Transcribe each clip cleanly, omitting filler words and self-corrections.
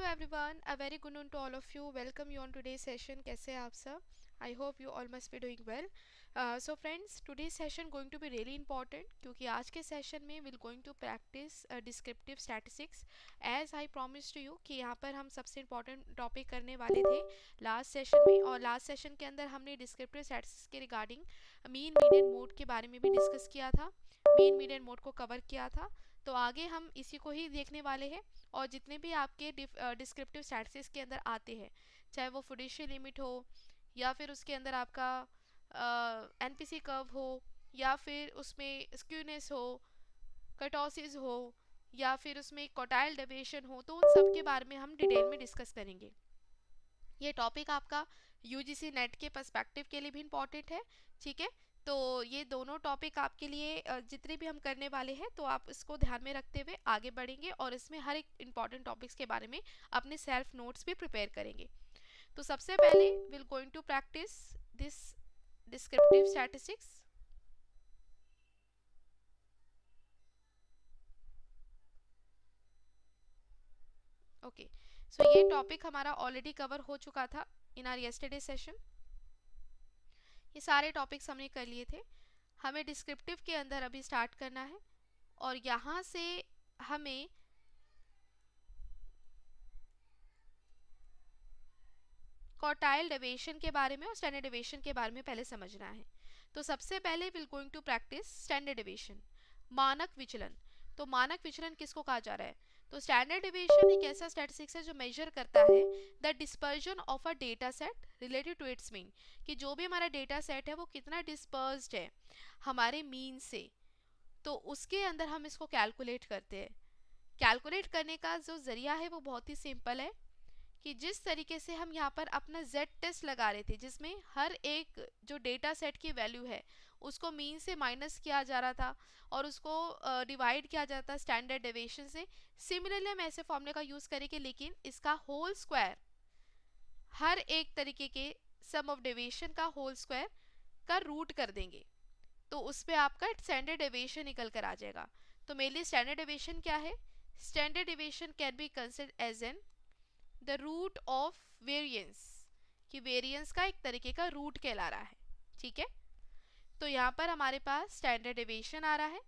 everyone, a very good noon to all of you. Welcome you on today's session. कैसे हैं आप सब? I hope you all must be doing well. So friends, today's session going to be really important क्योंकि आज के session में we'll going to practice descriptive statistics as I promised to you कि यहाँ पर हम सबसे important topic करने वाले थे लास्ट सेशन में, और लास्ट सेशन के अंदर हमने descriptive statistics के रिगार्डिंग मीन मीडियन मोड के बारे में भी डिस्कस किया था, मीन मीडियन मोड को कवर किया था। तो आगे हम इसी को ही देखने वाले हैं। और जितने भी आपके डिस्क्रिप्टिव स्टैटिस्टिक्स के अंदर आते हैं, चाहे वो फिड्यूशियल लिमिट हो या फिर उसके अंदर आपका एनपीसी कर्व हो या फिर उसमें स्क्यूनेस हो, कर्टोसिस हो या फिर उसमें क्वार्टाइल डेविएशन हो, तो उन सब के बारे में हम डिटेल में डिस्कस करेंगे। ये टॉपिक आपका यूजीसी नेट के पर्सपेक्टिव के लिए भी इम्पॉर्टेंट है, ठीक है। तो ये दोनों टॉपिक आपके लिए जितने भी हम करने वाले हैं तो आप इसको ध्यान में रखते हुए आगे बढ़ेंगे और इसमें हर एक इम्पॉर्टेंट टॉपिक्स के बारे में अपने सेल्फ नोट्स भी प्रिपेयर करेंगे। तो सबसे पहले will going to practice this descriptive statistics. Okay, so ये टॉपिक हमारा ऑलरेडी कवर हो चुका था इन आवर यस्टरडे सेशन। ये सारे टॉपिक्स हमने कर लिए थे। हमें डिस्क्रिप्टिव के अंदर अभी स्टार्ट करना है और यहाँ से हमें क्वार्टाइल डेविएशन के बारे में और स्टैंडर्ड डेविएशन के बारे में पहले समझना है। तो सबसे पहले will going to practise standard deviation, मानक विचलन। तो मानक विचलन किसको कहा जा रहा है? तो स्टैंडर्ड डेविएशन एक ऐसा स्टैटिस्टिक्स है जो मेजर करता है the dispersion of a data set related to its mean, कि जो भी हमारा डेटा सेट है वो कितना डिस्पर्स्ड है हमारे मीन से। तो उसके अंदर हम इसको कैलकुलेट करते हैं। कैलकुलेट करने का जो ज़रिया है वो बहुत ही सिंपल है कि जिस तरीके से हम यहाँ पर अपना z टेस्ट लगा रहे थे, जिसमें हर एक जो डेटा सेट की वैल्यू है उसको मीन से माइनस किया जा रहा था और उसको डिवाइड किया जाता स्टैंडर्ड डेविएशन से। सिमिलरली हम ऐसे फॉर्मूले का यूज़ करेंगे, लेकिन इसका होल स्क्वायर, हर एक तरीके के सम ऑफ डेविएशन का होल स्क्वायर का रूट कर देंगे, तो उस पर आपका स्टैंडर्ड डेविएशन निकल कर आ जाएगा। तो मेनली स्टैंडर्ड डेविएशन क्या है? Standard deviation can be considered as an the root of variance, कि वेरिएंस का एक तरीके का रूट कहला रहा है, ठीक है। तो यहाँ पर हमारे पास स्टैंडर्ड डेविएशन आ रहा है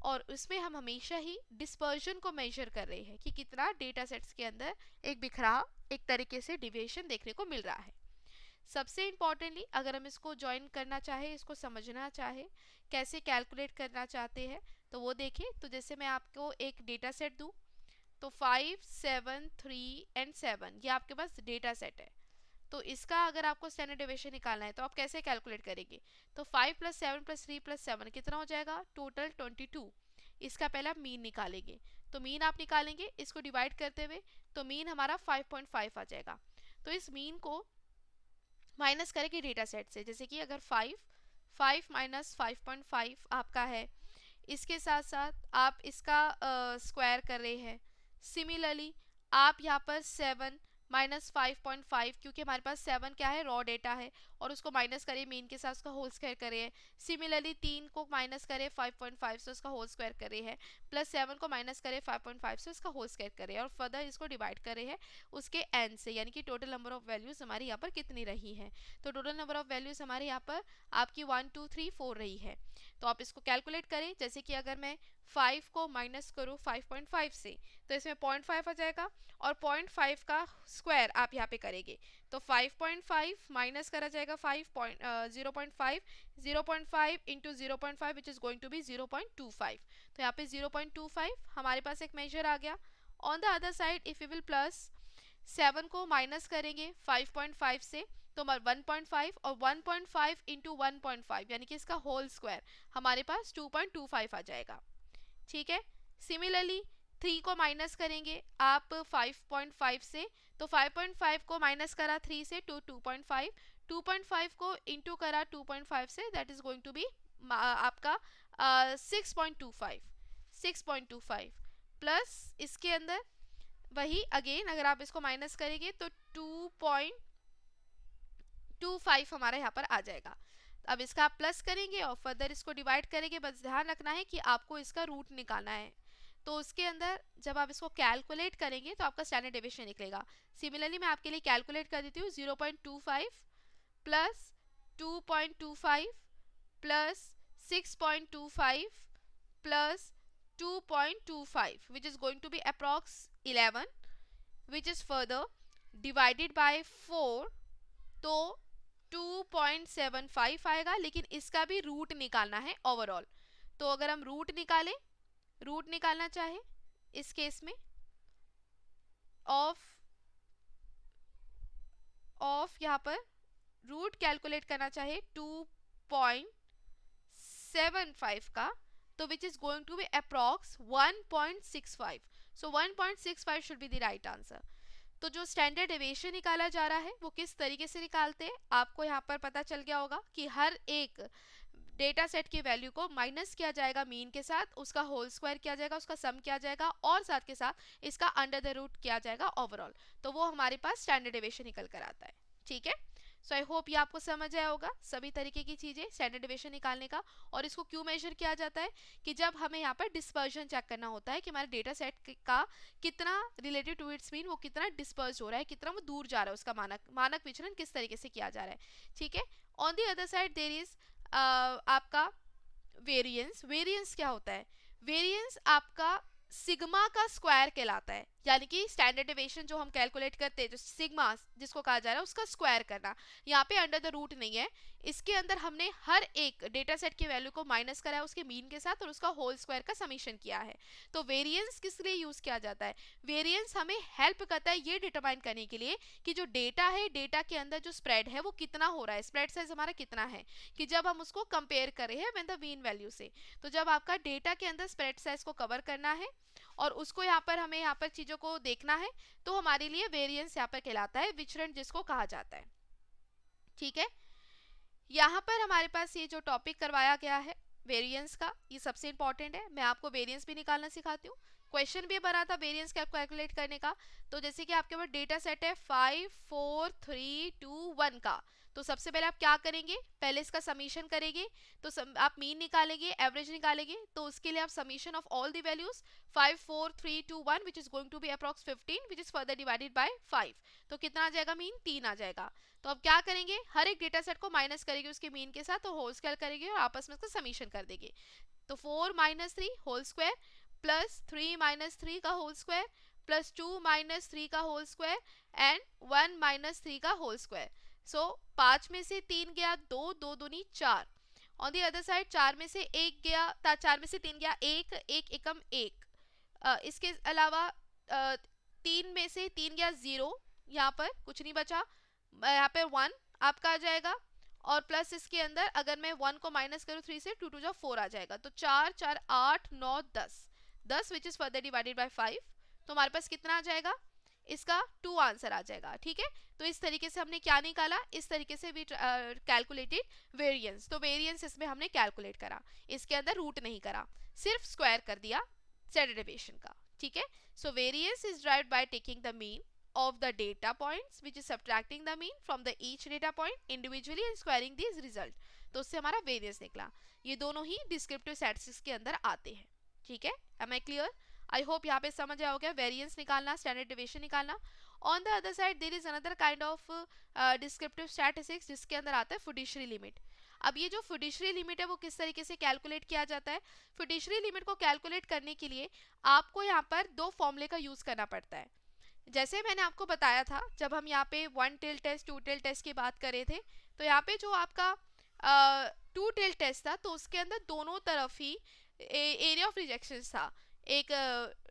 और उसमें हम हमेशा ही डिस्पर्जन को मेजर कर रहे हैं कि कितना डेटा सेट्स के अंदर एक बिखराव, एक तरीके से डिविएशन देखने को मिल रहा है। सबसे इम्पॉर्टेंटली अगर हम इसको ज्वाइन करना चाहे, इसको समझना चाहे, कैसे कैलकुलेट करना चाहते हैं, तो वो देखें। तो जैसे मैं आपको एक डेटा सेट दूँ, तो 5, 7, 3 एंड 7 ये आपके पास डेटा सेट है। तो इसका अगर आपको स्टैंडर्ड डेविएशन निकालना है तो आप कैसे कैलकुलेट करेंगे? तो 5 + 7 + 3 + 7 कितना हो जाएगा? टोटल 22। इसका पहला मीन निकालेंगे। तो मीन आप निकालेंगे इसको डिवाइड करते हुए, तो मीन हमारा 5.5 आ जाएगा। तो इस मीन को माइनस करेंगे डेटा सेट से, जैसे कि अगर 5 माइनस 5.5 आपका है, इसके साथ साथ आप इसका स्क्वायर कर रहे हैं। सिमिलरली आप यहाँ पर 7 माइनस 5.5, क्योंकि हमारे पास 7 क्या है? रॉ डेटा है, और उसको माइनस करें मीन के साथ, उसका होल स्क्वायर करें। सिमिलरली 3 को माइनस करें 5.5 से, उसका होल स्क्वायर करे है, प्लस 7 को माइनस करें 5.5 से, उसका होल स्क्वायर करे, और फर्दर इसको डिवाइड करे है उसके एन से, यानी कि टोटल नंबर ऑफ वैल्यूज हमारी यहाँ पर कितनी रही है। तो टोटल नंबर ऑफ वैल्यूज हमारे यहाँ पर आपकी 1 2 3 4 रही है। तो आप इसको कैलकुलेट करें, जैसे कि अगर मैं 5 को माइनस करूँ 5.5 से, तो इसमें 0.5 आ जाएगा, और 0.5 का स्क्वायर आप यहाँ पे करेंगे, तो 5.5 माइनस करा जाएगा 0.5, 0.5 into 0.5 which is going to be 0.25। तो यहाँ पे 0.25 हमारे पास एक मेजर आ गया। On the other side if you will plus 7 को माइनस करेंगे 5.5 से, तो 1.5, और 1.5 इंटू 1.5 यानी कि इसका होल स्क्वायर हमारे पास 2.25 आ जाएगा, ठीक है। सिमिलरली 3 को माइनस करेंगे आप 5.5 से, तो 5.5 को माइनस करा 3 से तो 2.5, 2.5 को इंटू करा 2.5 से, that is going to be आपका 6.25, 6.25 प्लस इसके अंदर वही अगेन अगर आप इसको माइनस करेंगे तो 2.25 हमारा यहाँ पर आ जाएगा। अब इसका आप प्लस करेंगे और फर्दर इसको डिवाइड करेंगे। बस ध्यान रखना है कि आपको इसका रूट निकालना है। तो उसके अंदर जब आप इसको कैलकुलेट करेंगे तो आपका स्टैंडर्ड डेविएशन निकलेगा। सिमिलरली मैं आपके लिए कैलकुलेट कर देती हूँ, 0.25 plus 2.25 plus 6.25 plus 2.25 which is going to be approx 11 which is further divided by 4 तो 2.75 आएगा, लेकिन इसका भी रूट निकालना है ओवरऑल। तो अगर हम रूट निकालना चाहे इस केस में ऑफ यहाँ पर रूट कैलकुलेट करना चाहे 2.75 का, तो which is going to be approx 1.65। So 1.65 should be the right answer. तो जो स्टैंडर्ड डेविएशन निकाला जा रहा है वो किस तरीके से निकालते हैं, आपको यहाँ पर पता चल गया होगा कि हर एक डेटा सेट की वैल्यू को माइनस किया जाएगा मीन के साथ, उसका होल स्क्वायर किया जाएगा, उसका सम किया जाएगा और साथ के साथ इसका अंडर द रूट किया जाएगा ओवरऑल। तो वो हमारे पास स्टैंडर्ड डेविएशन निकल कर आता है। ठीक है, सो आई होप ये आपको समझ आया होगा सभी तरीके की चीजें स्टैंडर्ड डेविएशन निकालने का। और इसको क्यों मेजर किया जाता है कि जब हमें यहाँ पर डिस्पर्जन चेक करना होता है कि हमारे डेटा सेट का कितना रिलेटेड टू इट्स मीन वो कितना डिस्पर्ज हो रहा है, कितना वो दूर जा रहा है, उसका मानक विचलन किस तरीके से किया जा रहा है। ठीक है, on the other side there is आपका वेरिएंस क्या होता है, वेरिएंस आपका सिग्मा का स्क्वायर कहलाता है, यानी कि स्टैंडर्ड डेविएशन जो हम कैलकुलेट करते हैं, जो सिग्मा जिसको कहा जा रहा है उसका स्क्वायर करना। यहाँ पे अंडर द रूट नहीं है, इसके अंदर हमने हर एक डेटा सेट की वैल्यू को माइनस करा है उसके मीन के साथ और उसका होल स्क्वायर का समीशन किया है। तो वेरिएंस किस लिए यूज किया जाता है, वेरिएंस हमें हेल्प करता है ये डिटरमाइन करने के लिए कि जो डेटा है, डेटा के अंदर जो स्प्रेड है वो कितना हो रहा है, स्प्रेड साइज हमारा कितना है, कि जब हम उसको कंपेयर करें हैं विद द मीन वैल्यू से। तो जब आपका डेटा के अंदर स्प्रेड साइज को कवर करना है और उसको यहाँ पर हमें यहाँ पर चीजों को देखना है, तो हमारे लिए वेरिएंस यहाँ पर कहलाता है, विचरण जिसको कहा जाता है। ठीक है, यहाँ पर हमारे पास ये जो टॉपिक करवाया गया है वेरिएंस का, ये सबसे इंपॉर्टेंट है। मैं आपको वेरिएंस भी निकालना सिखाती हूँ, क्वेश्चन भी बना था वेरिएंस कैलकुलेट करने का। तो जैसे कि आपके पास डेटा सेट है 5 4 3 2 1 का, तो सबसे पहले आप क्या करेंगे, पहले इसका समीशन करेंगे, तो आप मीन निकालेंगे, एवरेज निकालेंगे। तो उसके लिए आप summation of all the values 5 4 3 2 1 which is going to be approx 15 which is further divided by 5, तो कितना आ जाएगा मीन 3 आ जाएगा। तो अब क्या करेंगे, हर एक डेटा सेट को माइनस करेंगे उसके मीन के साथ, तो होल स्क्वायर करेंगे और आपस में इसका समीशन कर देंगे। तो 4 - 3 होल स्क्वायर प्लस 3 - 3 का होल स्क्वायर प्लस 2 - 3 का होल स्क्वायर एंड 1 - 3 का होल स्क्वायर। सो 5 में से 3 गया 2, 2 दूनी 4। ऑन दी अदर साइड 4 में से 1 गया, 4 में से 3 गया 1, 1 एकम 1। इसके अलावा 3 में से 3 गया 0, यहाँ पर कुछ नहीं बचा, यहाँ पे 1 आपका आ जाएगा और प्लस इसके अंदर अगर मैं 1 को माइनस करूँ 3 से 2 2 जा 4 आ जाएगा। तो 4 4 8 9 10 विच इज फर्दर डिवाइडेड बाय 5, तो हमारे पास कितना आ जाएगा, इसका 2 आंसर आ जाएगा। ठीक है, तो इस तरीके से हमने क्या निकाला, इस तरीके से भी कैलकुलेटेड वेरिएंस। तो वेरिएंस इसमें हमने कैलकुलेट करा, इसके अंदर रूट नहीं करा, सिर्फ स्क्वायर कर दिया स्टैंडर्ड डेविएशन का। ठीक है, so variance is derived by taking the mean of the data points which is subtracting the mean from the each data point individually and squaring these result। तो उससे हमारा वेरिएंस निकला। ये दोनों ही डिस्क्रिप्टिव स्टैटिस्टिक्स के अंदर आते हैं। ठीक है, am I clear? I hope यहाँ पे समझ आया होगा वेरिएंस निकालना, स्टैंडर्ड डेविएशन निकालना। On the other side there is another kind of descriptive statistics जिसके अंदर आता है फिड्यूशियरी लिमिट। अब ये जो फिड्यूशियरी लिमिट है वो किस तरीके से कैलकुलेट किया जाता है, फिड्यूशियरी लिमिट को कैलकुलेट करने के लिए आपको यहाँ पर दो फॉर्मूले का यूज करना पड़ता है। जैसे मैंने आपको बताया था जब हम यहाँ पे 1 टेल टेस्ट 2 टेल टेस्ट की बात कर रहे थे, तो यहाँ पे जो आपका 2 टेल टेस्ट था तो उसके अंदर दोनों तरफ ही एरिया ऑफ रिजेक्शन था, एक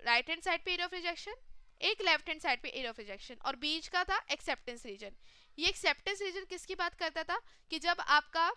राइट हैंड साइड पे एरिया ऑफ रिजेक्शन, एक लेफ्ट हैंड साइड पे एरिया ऑफ रिजेक्शन, और बीच का था एक्सेप्टेंस रीजन। ये एक्सेप्टेंस रीजन किसकी बात करता था कि जब आपका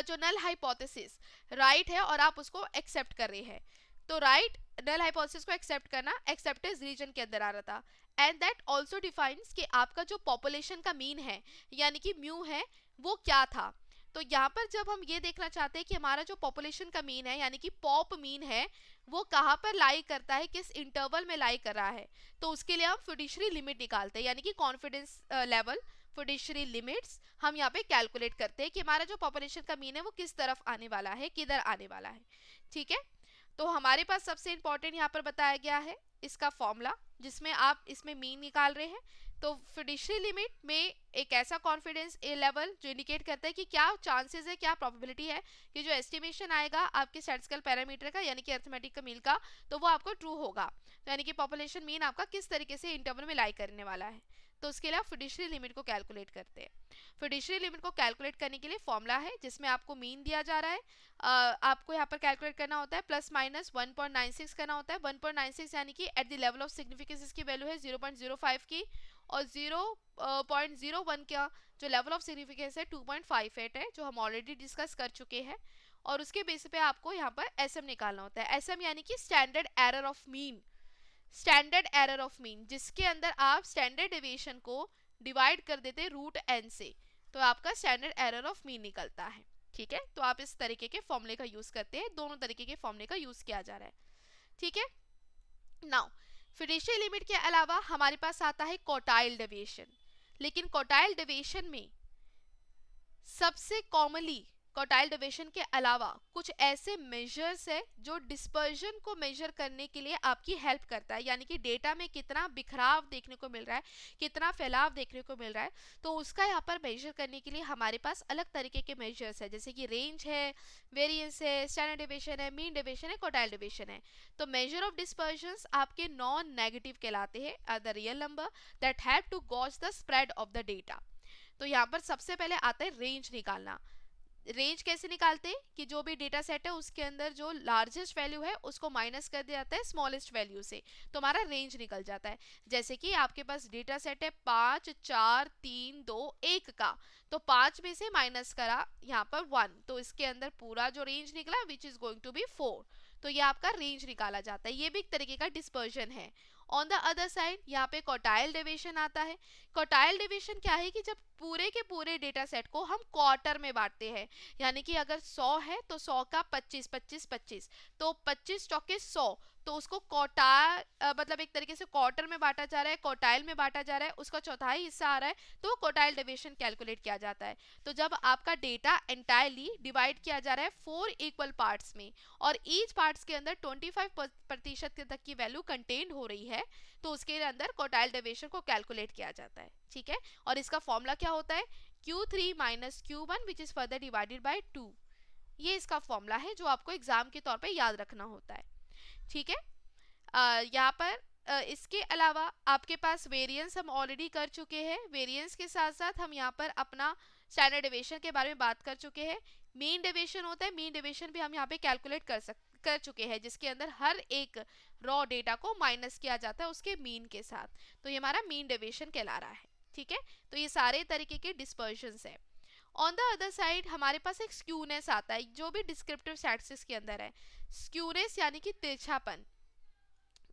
जो नल हाइपोथेसिस राइट है और आप उसको एक्सेप्ट कर रहे हैं, तो राइट नल हाइपोथेसिस को एक्सेप्ट करना एक्सेप्टेंस रीजन के अंदर आ रहा था। एंड दैट आल्सो डिफाइंस कि आपका जो पॉपुलेशन का मीन है यानी कि म्यू है वो क्या था। तो यहाँ पर जब हम ये देखना चाहते हैं कि हमारा जो पॉपुलेशन का मीन है यानी कि पॉप मीन है वो कहाँ पर लाई करता है, किस इंटरवल में लाई कर रहा है, तो उसके लिए हम फिड्यूशियरी लिमिट निकालते हैं, यानी कि कॉन्फिडेंस लेवल फिड्यूशियरी लिमिट्स हम यहाँ पे कैलकुलेट करते हैं कि हमारा जो पॉपुलेशन का मीन है वो किस तरफ आने वाला है, किधर आने वाला है। ठीक है, तो हमारे पास सबसे इंपॉर्टेंट यहाँ पर बताया गया है इसका फॉर्मूला, जिसमें आप इसमें मीन निकाल रहे हैं। तो फिडुशियरी लिमिट में एक ऐसा कॉन्फिडेंस ए लेवल जो इंडिकेट करता है कि क्या चांसेस है, क्या प्रोबेबिलिटी है कि जो एस्टिमेशन आएगा आपके स्टैटिस्टिकल पैरामीटर का यानी कि अरिथमेटिक का मीन का, तो वो आपको ट्रू होगा। तो यानी कि पॉपुलेशन मीन आपका किस तरीके से इंटरवल में लाई करने वाला है। तो उसके लिए आप फिडुशियरी लिमिट को कैलकुलेट करते हैं। फिडुशियरी लिमिट को कैलकुलेट करने के लिए फॉर्मूला है जिसमें आपको मीन दिया जा रहा है, आपको यहाँ पर कैलकुलेट करना होता है प्लस माइनस 1.96 करना होता है। 1.96 यानी कि at the level of significance इसकी वैल्यू है 0.05 की, और 0.01 का जो लेवल ऑफ सिग्निफिकेंस है 2.58 है, जो हम ऑलरेडी डिस्कस कर चुके हैं। और उसके बेस पे आपको यहाँ पर एसएम निकालना होता है। एसएम यानी कि standard error of mean, standard error of mean, जिसके अंदर आप स्टैंडर्ड डेविएशन को डिवाइड कर देते हैं रूट एन से, तो आपका स्टैंडर्ड एरर ऑफ मीन निकलता है। ठीक है, तो आप इस तरीके के फॉर्मूले का यूज करते हैं, दोनों तरीके के फॉर्मूले का यूज किया जा रहा है। ठीक है, नाउ फिडुशियरी लिमिट के अलावा हमारे पास आता है क्वार्टाइल डेविएशन। लेकिन क्वार्टाइल डेविएशन में सबसे कॉमनली क्वार्टाइल डेविएशन के अलावा कुछ ऐसे मेजर्स है जो डिस्पर्जन को मेजर करने के लिए आपकी हेल्प करता है, यानी कि डेटा में कितना बिखराव देखने को मिल रहा है, कितना फैलाव देखने को मिल रहा है, तो उसका यहाँ पर मेजर करने के लिए हमारे पास अलग तरीके के मेजर्स है, जैसे कि रेंज है, वेरिएंस है, स्टैंडर्ड डेविएशन है, मीन डेविएशन है, क्वार्टाइल डेविएशन है। तो मेजर ऑफ डिस्पर्जन आपके नॉन नेगेटिव कहलाते हैं, are the real number that have to gauge the spread of the data. तो यहाँ पर सबसे पहले आता है रेंज निकालना। रेंज कैसे निकालते हैं कि जो भी डेटा सेट है उसके अंदर जो लार्जेस्ट वैल्यू है उसको माइनस कर दिया जाता है स्मॉलेस्ट वैल्यू से, तो हमारा रेंज निकल जाता है। जैसे कि आपके पास डेटा सेट है 5 4 3 2 1 का, तो 5 में से माइनस करा यहाँ पर 1, तो इसके अंदर पूरा जो रेंज निकला which is going to be 4, तो ये आपका रेंज निकाला जाता है। ये भी एक तरीके का डिस्पर्जन है। ऑन द अदर साइड यहाँ पे क्वार्टाइल डेविएशन आता है। क्वार्टाइल डेविएशन क्या है कि जब पूरे के पूरे डेटा सेट को हम क्वार्टर में बांटते हैं, यानी कि अगर 100 है तो 100 का 25 25 25, तो 25 चौके 100, तो उसको क्वार्टाइल मतलब एक तरीके से क्वार्टर में बांटा जा रहा है, क्वार्टाइल में बांटा जा रहा है, उसका चौथाई हिस्सा आ रहा है, तो क्वार्टाइल डेविएशन कैलकुलेट किया जाता है। तो जब आपका डेटा एंटायरली डिवाइड किया जा रहा है 4 इक्वल पार्ट्स में, और ईच पार्ट्स के अंदर 25% तक की वैल्यू कंटेन्ड हो रही है, तो उसके अंदर क्वार्टाइल डेविएशन को कैलकुलेट किया जाता है। ठीक है, और इसका फॉर्मूला क्या होता है, Q3 minus Q1 which is further divided bye 2। ये इसका फॉर्मूला है जो आपको एग्जाम के तौर पे याद रखना होता है। ठीक है, यहाँ पर इसके अलावा आपके पास वेरिएंस हम ऑलरेडी कर चुके हैं। वेरिएंस के साथ साथ हम यहाँ पर अपना स्टैंडर्ड डेविएशन के बारे में बात कर चुके हैं। मीन डेविएशन होता है, मीन डेविएशन भी हम यहाँ पे कैलकुलेट कर चुके हैं, जिसके अंदर हर एक रॉ डेटा को माइनस किया जाता है उसके मीन के साथ, तो ये हमारा मीन डेविएशन कहला रहा है। ठीक है, तो ये सारे तरीके के डिस्पर्जन्स है। ऑन द अदर साइड हमारे पास एक स्क्यूनेस आता है, जो भी डिस्क्रिप्टिव स्टैटिस्टिक्स के अंदर है। स्क्यूनेस यानी कि तिरछापन।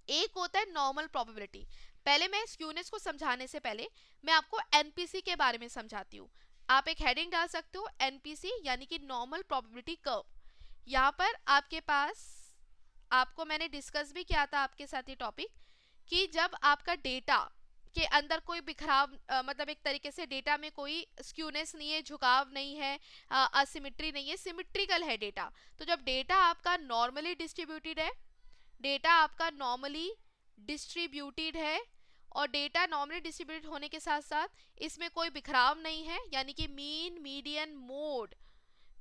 एक होता है नॉर्मल प्रोबेबिलिटी। पहले मैं स्क्यूनेस को समझाने से पहले मैं आपको एनपीसी के बारे में समझाती हूँ। आप एक हेडिंग डाल सकते हो एनपीसी यानी कि नॉर्मल प्रोबेबिलिटी कर्व। यहाँ पर आपके पास, आपको मैंने डिस्कस भी किया था आपके साथ ये टॉपिक, कि जब आपका डेटा के अंदर कोई बिखराव मतलब एक तरीके से डेटा में कोई स्क्यूनेस नहीं है, झुकाव नहीं है, असिमेट्री नहीं है, सिमेट्रिकल है डेटा। तो जब डेटा आपका नॉर्मली डिस्ट्रीब्यूटेड है, डेटा आपका नॉर्मली डिस्ट्रीब्यूटेड है, और डेटा नॉर्मली डिस्ट्रीब्यूटेड होने के साथ साथ इसमें कोई बिखराव नहीं है, यानी कि मीन मीडियन मोड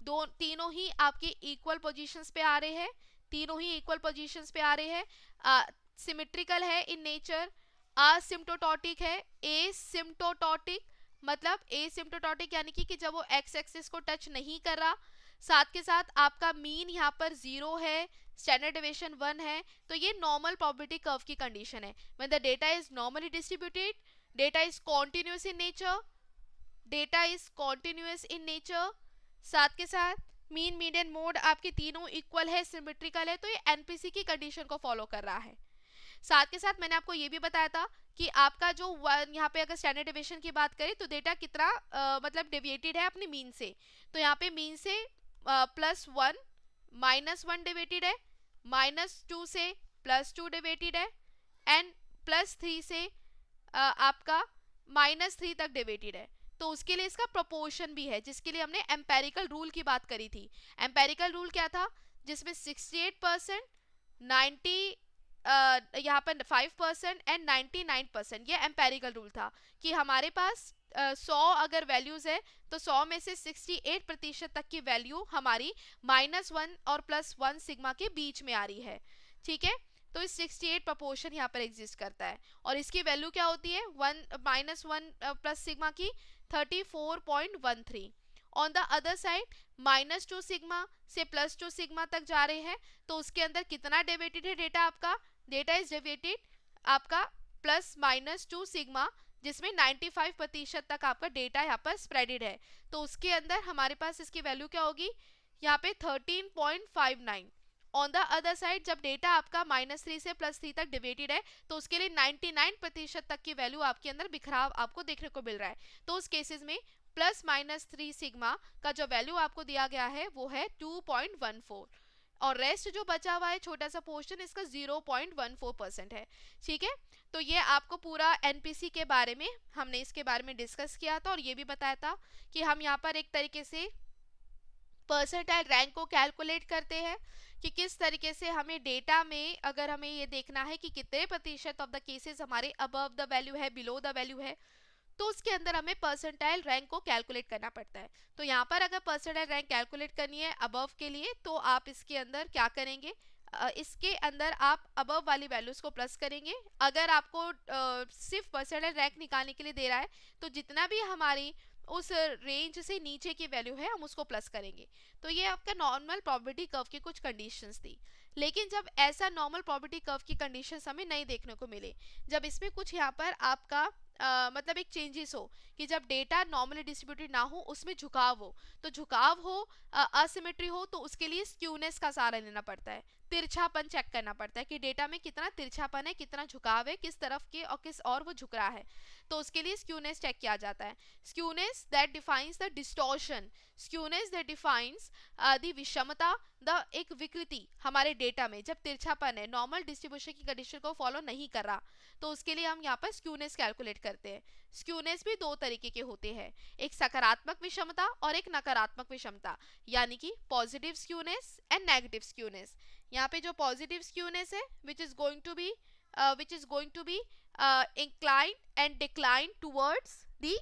दो तीनों ही आपके इक्वल पोजीशंस पे आ रहे हैं, तीनों ही इक्वल पोजीशंस पे आ रहे हैं, सिमेट्रिकल है इन नेचर, असिम्प्टोटिक है, एसिम्प्टोटिक मतलब एसिम्प्टोटिक यानी कि जब वो एक्स एक्सिस को टच नहीं कर रहा, साथ के साथ आपका मीन यहाँ पर 0 है, स्टैंडर्ड डेविएशन 1 है, तो ये नॉर्मल प्रोबेबिलिटी कर्व की कंडीशन है। When the data is normally distributed, data is continuous in nature, data is continuous in nature, साथ के साथ मीन मीडियन मोड आपके तीनों इक्वल है, सिमेट्रिकल है, तो ये एनपीसी की कंडीशन को फॉलो कर रहा है। साथ के साथ मैंने आपको ये भी बताया था कि आपका जो यहाँ पे अगर स्टैंडर्ड डेविएशन की बात करें तो डेटा कितना मतलब डेविएटेड है अपने मीन से, तो यहाँ पे मीन से +1 -1 डेविएटेड है, -2 से +2 डेविएटेड है, एंड +3 से आपका -3 तक डेविएटेड है। तो उसके लिए इसका प्रोपोर्शन भी है, जिसके लिए हमने एम्पेरिकल रूल की बात करी थी। एम्पेरिकल रूल क्या था, जिसमें 68% 90 यहाँ पर 5% एंड 99%, ये एम्पेरिकल रूल था कि हमारे पास 100 अगर वैल्यूज है तो 100 में से 68% तक की वैल्यू हमारी -1 और +1 सिग्मा के बीच में आ रही है, ठीक है। तो इस 68 प्रपोर्शन यहाँ पर एग्जिस्ट करता है और इसकी वैल्यू क्या होती है, -1 प्लस सिग्मा की 34.13। On the other side -2 sigma से +2 सिग्मा तक जा रहे हैं, तो उसके अंदर कितना डेविएटेड है डेटा आपका, डेटा इज डेविएटेड आपका +-2 सिग्मा, जिसमें 95% तक आपका डेटा यहाँ पर स्प्रेडेड है। तो उसके अंदर हमारे पास इसकी वैल्यू क्या होगी, यहाँ पे 13.59। ऑन द अदर साइड जब डेटा आपका -3 से +3 तक डिवेटेड है, तो उसके लिए 99% तक की वैल्यू आपके अंदर बिखराव आपको देखने को मिल रहा है। तो उस केसेस में +-3 सिग्मा का जो वैल्यू आपको दिया गया है वो है 2.14 और रेस्ट जो बचा हुआ है छोटा सा पोर्शन इसका 0.14% है, ठीक है। तो ये आपको पूरा एनपीसी के बारे में हमने इसके बारे में डिस्कस किया था और ये भी बताया था कि हम यहाँ पर एक तरीके से परसेंटाइल रैंक को कैलकुलेट करते हैं कि किस तरीके से हमें डेटा में अगर हमें ये देखना है कि कितने प्रतिशत ऑफ द केसेस हमारे अबव द वैल्यू है, बिलो द वैल्यू है, तो उसके अंदर हमें परसेंटाइल रैंक को कैलकुलेट करना पड़ता है। तो यहाँ पर अगर परसेंटाइल रैंक कैलकुलेट करनी है अबव के लिए, तो आप इसके अंदर क्या करेंगे, इसके अंदर आप अबव वाली वैल्यूज को प्लस करेंगे। अगर आपको सिर्फ परसेंटाइल रैंक निकालने के लिए दे रहा है, तो जितना भी हमारी उस रेंज से नीचे की वैल्यू है हम उसको प्लस करेंगे। तो ये आपका नॉर्मल प्रोबेबिलिटी कर्व की कुछ कंडीशंस थी। लेकिन जब ऐसा नॉर्मल प्रोबेबिलिटी कर्व की कंडीशंस हमें नहीं देखने को मिले, जब इसमें कुछ यहाँ पर आपका मतलब एक चेंजेस हो कि जब डेटा नॉर्मली डिस्ट्रीब्यूटेड ना हो, उसमें झुकाव हो, तो झुकाव हो, असिमेट्री हो, तो उसके लिए स्क्यूनेस का सहारा लेना पड़ता है, तिरछापन चेक करना पड़ता है कि डेटा में कितना तिरछापन है, कितना झुकाव है, किस तरफ के और किस और वो झुक रहा है। तो उसके लिए स्क्यूनेस चेक किया जाता है। Skewness that defines the distortion, skewness that defines the विषमता, द एक विकृति हमारे डेटा में जब तिरछापन है, नॉर्मल डिस्ट्रीब्यूशन की कंडीशन को फॉलो नहीं कर रहा, तो उसके लिए हम यहाँ पर स्क्यूनेस कैलकुलेट करते हैं। स्क्यूनेस भी दो तरीके के होते हैं, एक सकारात्मक विषमता और एक नकारात्मक विषमता, यानी कि positive skewness and negative skewness. यहाँ पे जो पॉजिटिव स्क्यूनेस है which is going to be incline and decline towards the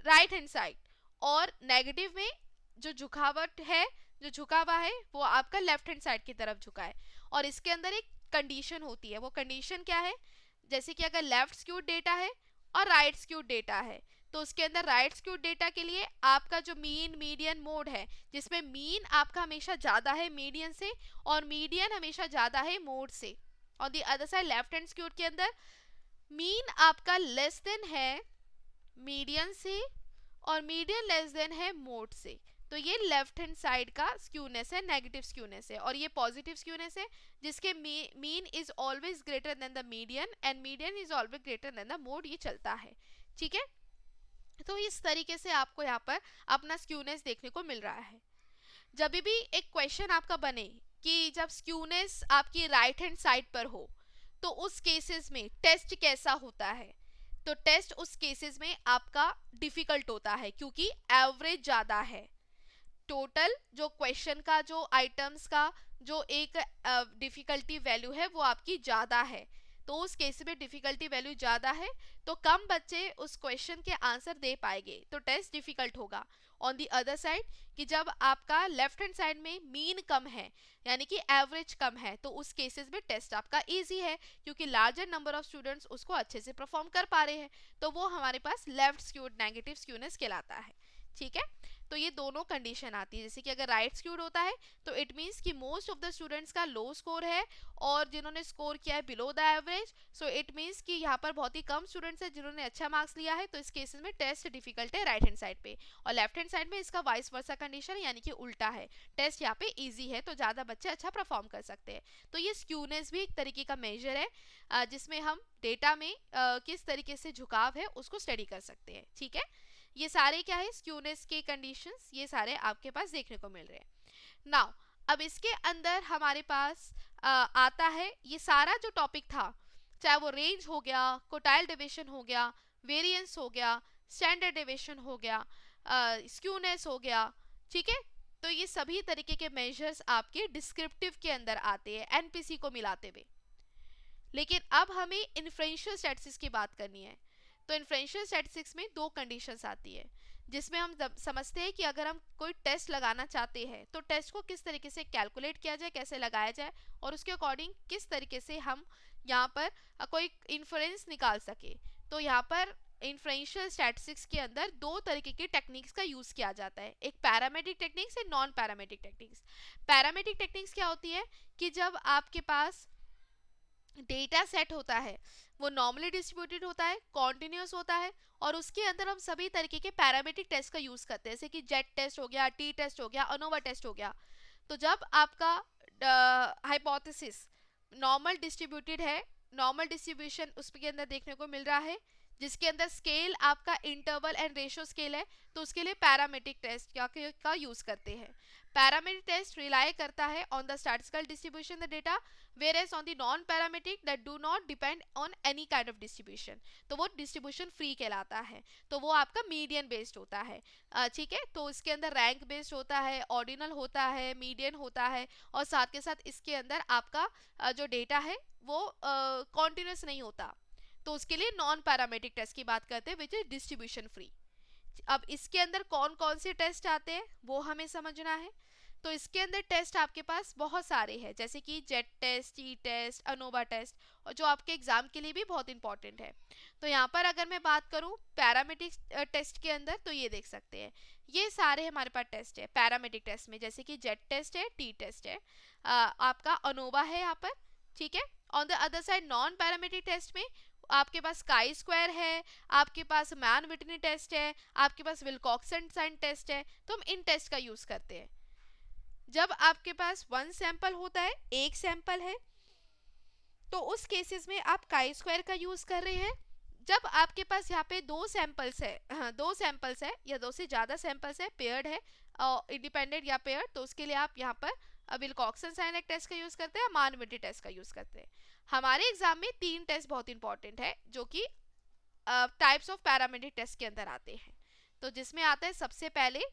right hand side, और नेगेटिव में जो झुकावट है, जो झुका हुआ है, वो आपका लेफ्ट हैंड साइड की तरफ झुका है। और इसके अंदर एक कंडीशन होती है, वो कंडीशन क्या है, जैसे कि अगर लेफ्ट स्क्यूड डेटा है और राइट स्क्यूड डेटा है, तो उसके अंदर राइट स्क्यूड डेटा के लिए आपका जो मीन मीडियन मोड है, जिसमें मीन आपका हमेशा ज़्यादा है मीडियन से और मीडियन हमेशा ज़्यादा है मोड से। और दी other side left hand skewed के अंदर मीन आपका लेस देन है मीडियन से और मीडियन लेस देन है मोड से। तो ये लेफ्ट हैंड साइड का स्क्यूनेस है, नेगेटिव स्क्यूनेस है। और ये पॉजिटिव स्क्यूनेस है जिसके mean is always greater than the median and median is always greater than the mode, ये चलता है, ठीक है। तो इस तरीके से आपको यहाँ पर अपना स्क्यूनेस देखने को मिल रहा है। जब भी एक क्वेश्चन आपका बने कि जब स्क्यूनेस आपकी राइट हैंड साइड पर हो, तो उस केसेस में टेस्ट कैसा होता है, तो टेस्ट उस केसेस में आपका डिफिकल्ट होता है क्योंकि एवरेज ज़्यादा है। टोटल जो क्वेश्चन का जो आइटम्स का जो एक डिफिकल्टी वैल्यू है वो आपकी ज़्यादा है, तो उस केस में डिफिकल्टी वैल्यू ज़्यादा है तो कम बच्चे उस क्वेश्चन के आंसर दे पाएंगे, तो टेस्ट डिफिकल्ट होगा। ऑन दी अदर साइड कि जब आपका लेफ्ट हैंड साइड में मीन कम है यानी कि एवरेज कम है, तो उस केसेस में टेस्ट आपका इजी है क्योंकि लार्जर नंबर ऑफ स्टूडेंट्स उसको अच्छे से परफॉर्म कर पा रहे हैं, तो वो हमारे पास लेफ्ट स्क्यूड नेगेटिव स्क्यूनेस कहलाता है, ठीक है। तो ये दोनों कंडीशन आती है, जैसे कि अगर राइट स्क्यूड होता है तो इट मीन्स कि मोस्ट ऑफ द स्टूडेंट्स का लो स्कोर है और जिन्होंने स्कोर किया है below the average, so it means कि यहाँ पर बहुत ही कम स्टूडेंट्स है जिन्होंने अच्छा मार्क्स लिया है, तो इस केसेस में टेस्ट डिफिकल्ट है राइट हैंड साइड पे। और लेफ्ट हैंड साइड में इसका वाइस वर्सा कंडीशन यानी कि उल्टा है, टेस्ट यहाँ पे ईजी है तो ज़्यादा बच्चे अच्छा परफॉर्म कर सकते हैं। तो ये स्क्यूनेस भी एक तरीके का मेजर है जिसमें हम डेटा में किस तरीके से झुकाव है उसको स्टडी कर सकते हैं, ठीक है। ये सारे क्या है स्क्यूनेस के कंडीशंस, ये सारे आपके पास देखने को मिल रहे हैं। नाउ अब इसके अंदर हमारे पास आता है ये सारा जो टॉपिक था, चाहे वो रेंज हो गया, कोटाइल डेविएशन हो गया, वेरिएंस हो गया, स्टैंडर्ड डेविएशन हो गया, स्क्यूनेस हो गया, ठीक है। तो ये सभी तरीके के मेजर्स आपके डिस्क्रिप्टिव के अंदर आते हैं एनपीसी को मिलाते हुए। लेकिन अब हमें इन्फ्रेंशियल स्टैटिस्टिक्स की बात करनी है। तो इन्फ्रेंशियल स्टैटिस्टिक्स में दो कंडीशंस आती है, जिसमें हम समझते हैं कि अगर हम कोई टेस्ट लगाना चाहते हैं तो टेस्ट को किस तरीके से कैलकुलेट किया जाए, कैसे लगाया जाए, और उसके अकॉर्डिंग किस तरीके से हम यहाँ पर कोई इन्फ्रेंस निकाल सके। तो यहाँ पर इन्फ्रेंशियल स्टैटिस्टिक्स के अंदर दो तरीके की टेक्निक्स का यूज किया जाता है, एक पैरामेट्रिक टेक्निक्स है, non parametric techniques. Parametric techniques क्या होती है कि जब आपके पास डेटा सेट होता है वो नॉर्मली डिस्ट्रीब्यूटेड होता है, कॉन्टिन्यूस होता है, और उसके अंदर हम सभी तरीके के पैरामेट्रिक टेस्ट का यूज करते हैं, जैसे कि जेट टेस्ट हो गया, टी टेस्ट हो गया, अनोवा टेस्ट हो गया। तो जब आपका हाइपोथेसिस नॉर्मल डिस्ट्रीब्यूटेड है, नॉर्मल डिस्ट्रीब्यूशन उसके अंदर देखने को मिल रहा है, जिसके अंदर स्केल आपका इंटरवल एंड रेशियो स्केल है, तो उसके लिए पैरामेट्रिक टेस्ट का यूज करते हैं। पैरामेट्रिक टेस्ट रिलाई करता है on the statistical distribution the data, whereas on the non parametric that do not depend on any kind of distribution, तो वो डिस्ट्रीब्यूशन फ्री कहलाता है। तो वो आपका मीडियन बेस्ड होता है, ठीक है। तो इसके अंदर रैंक बेस्ड होता है, ऑर्डिनल होता है, मीडियन होता है, और साथ के साथ इसके अंदर आपका जो डेटा है वो कॉन्टिन्यूस नहीं होता। तो उसके लिए नॉन पैरामेट्रिक टेस्ट की बात करते हैं विच इज डिस्ट्रीब्यूशन फ्री। अब इसके अंदर कौन कौन से टेस्ट आते हैं वो हमें समझना है। तो इसके अंदर टेस्ट आपके पास बहुत सारे हैं, जैसे कि z test, T test, ANOVA test, और जो आपके एग्जाम के लिए भी बहुत इंपॉर्टेंट है। तो यहाँ पर अगर मैं बात करूँ पैरामेट्रिक टेस्ट के अंदर, तो ये देख सकते हैं ये सारे हमारे पास टेस्ट है पैरामेट्रिक टेस्ट में, जैसे कि जेट टेस्ट है, टी टेस्ट है, आपका अनोवा है यहाँ पर, ठीक है। On the other side non parametric test में आपके पास काई स्क्वायर है, आपके पास मैन विटनी टेस्ट है, आपके पास विल्कॉक्सन साइन टेस्ट है। तो हम इन टेस्ट का यूज करते हैं। जब आपके पास वन सैंपल होता है, एक सैंपल है, तो उस केसेस में आप काई स्क्वायर का यूज कर रहे हैं। जब आपके पास यहाँ पे दो सैंपल्स है, हाँ दो सैंपल्स है या दो से ज़्यादा सैंपल्स है, पेयर्ड है, इंडिपेंडेंट या पेयर्ड, तो उसके लिए आप यहाँ पर विल्कॉक्सन साइन टेस्ट का यूज करते हैं, मान विटनी टेस्ट का यूज करते हैं। हमारे एग्जाम में तीन टेस्ट बहुत इंपॉर्टेंट है जो कि टाइप्स ऑफ पैरामेट्रिक टेस्ट के अंदर आते हैं। तो जिसमें आता है सबसे पहले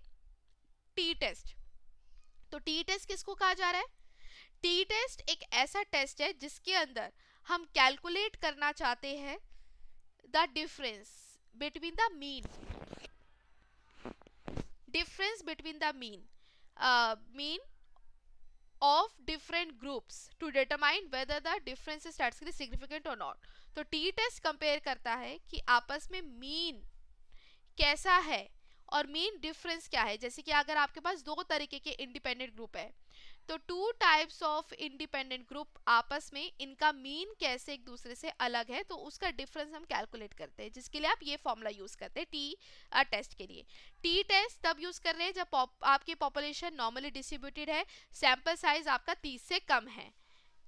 टी टेस्ट। तो टी टेस्ट किसको कहा जा रहा है? टी टेस्ट एक ऐसा टेस्ट है जिसके अंदर हम कैलकुलेट करना चाहते हैं the difference between the mean, difference between the mean of different groups to determine whether the difference is statistically significant or not। तो टी टेस्ट कंपेयर करता है कि आपस में मीन कैसा है और मीन डिफरेंस क्या है। जैसे कि अगर आपके पास दो तरीके के इंडिपेंडेंट ग्रुप है, तो two types of independent group आपस में इनका मीन कैसे एक दूसरे से अलग है, तो उसका डिफरेंस हम कैलकुलेट करते हैं, जिसके लिए आप ये फॉर्मूला यूज करते हैं टी टेस्ट के लिए। टी टेस्ट तब यूज कर रहे हैं जब आपकी पॉपुलेशन नॉर्मली डिस्ट्रीब्यूटेड है, सैंपल साइज आपका 30 से कम है।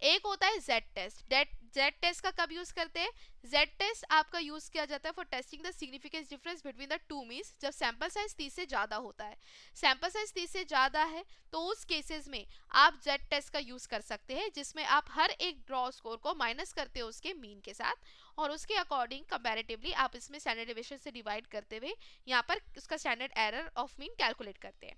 एक होता है जेड टेस्ट। जेड टेस्ट का कब यूज करते हैं? जेड टेस्ट आपका यूज किया जाता है for testing the significance difference between the two means, जब सैंपल साइज 30 से ज्यादा होता है। सैंपल साइज 30 से ज्यादा है तो उस केसेस में आप जेड टेस्ट का यूज कर सकते हैं, जिसमें आप हर एक ड्रॉ स्कोर को माइनस करते हो उसके मीन के साथ, और उसके अकॉर्डिंग कंपैरेटिवली आप इसमें स्टैंडर्ड डेविएशन से डिवाइड करते हुए यहाँ पर उसका standard error of mean calculate करते हैं।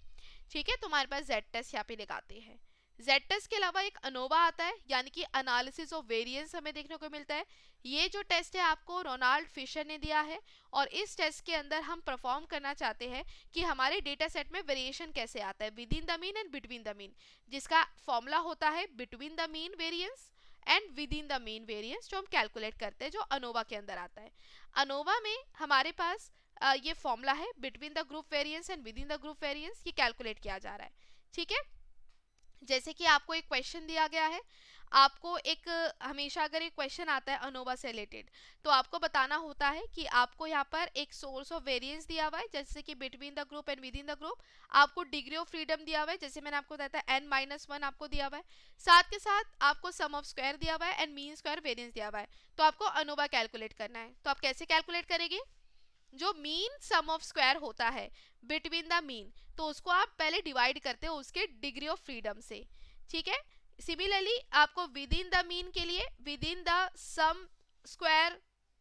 ठीक है, तो हमारे पास जेड टेस्ट यहाँ पे लगाते हैं। जेड टेस्ट के अलावा एक अनोवा आता है, यानी कि एनालिसिस ऑफ वेरिएंस हमें देखने को मिलता है। ये जो टेस्ट है आपको रोनाल्ड फिशर ने दिया है, और इस टेस्ट के अंदर हम परफॉर्म करना चाहते हैं कि हमारे डेटा सेट में वेरिएशन कैसे आता है with in the mean and between the mean, जिसका फॉर्मूला होता है between the mean variance and with in the mean variance, जो हम कैलकुलेट करते हैं, जो अनोवा के अंदर आता है। अनोवा में हमारे पास ये फॉर्मूला है between the group variance and with in the group variance, ये कैलकुलेट किया जा रहा है। ठीक है, जैसे कि आपको एक क्वेश्चन दिया गया है, आपको एक हमेशा अगर एक क्वेश्चन आता है अनोवा से रिलेटेड, तो आपको बताना होता है कि आपको यहाँ पर एक सोर्स ऑफ वेरिएंस दिया हुआ है, जैसे कि between the group and with in the group. आपको डिग्री ऑफ फ्रीडम दिया हुआ है, जैसे मैंने आपको बताया था n-1 आपको दिया हुआ है। साथ के साथ आपको सम ऑफ स्क्वायर दिया हुआ है एंड मीन स्क्वायर वेरिएंस दिया हुआ है। तो आपको अनोवा कैलकुलेट करना है। तो आप कैसे कैलकुलेट करेंगे? जो मीन सम ऑफ स्क्वायर होता है बिटवीन द मीन, तो उसको आप पहले डिवाइड करते हो उसके डिग्री ऑफ फ्रीडम से। ठीक है, सिमिलरली आपको विद इन द मीन के लिए within the sum square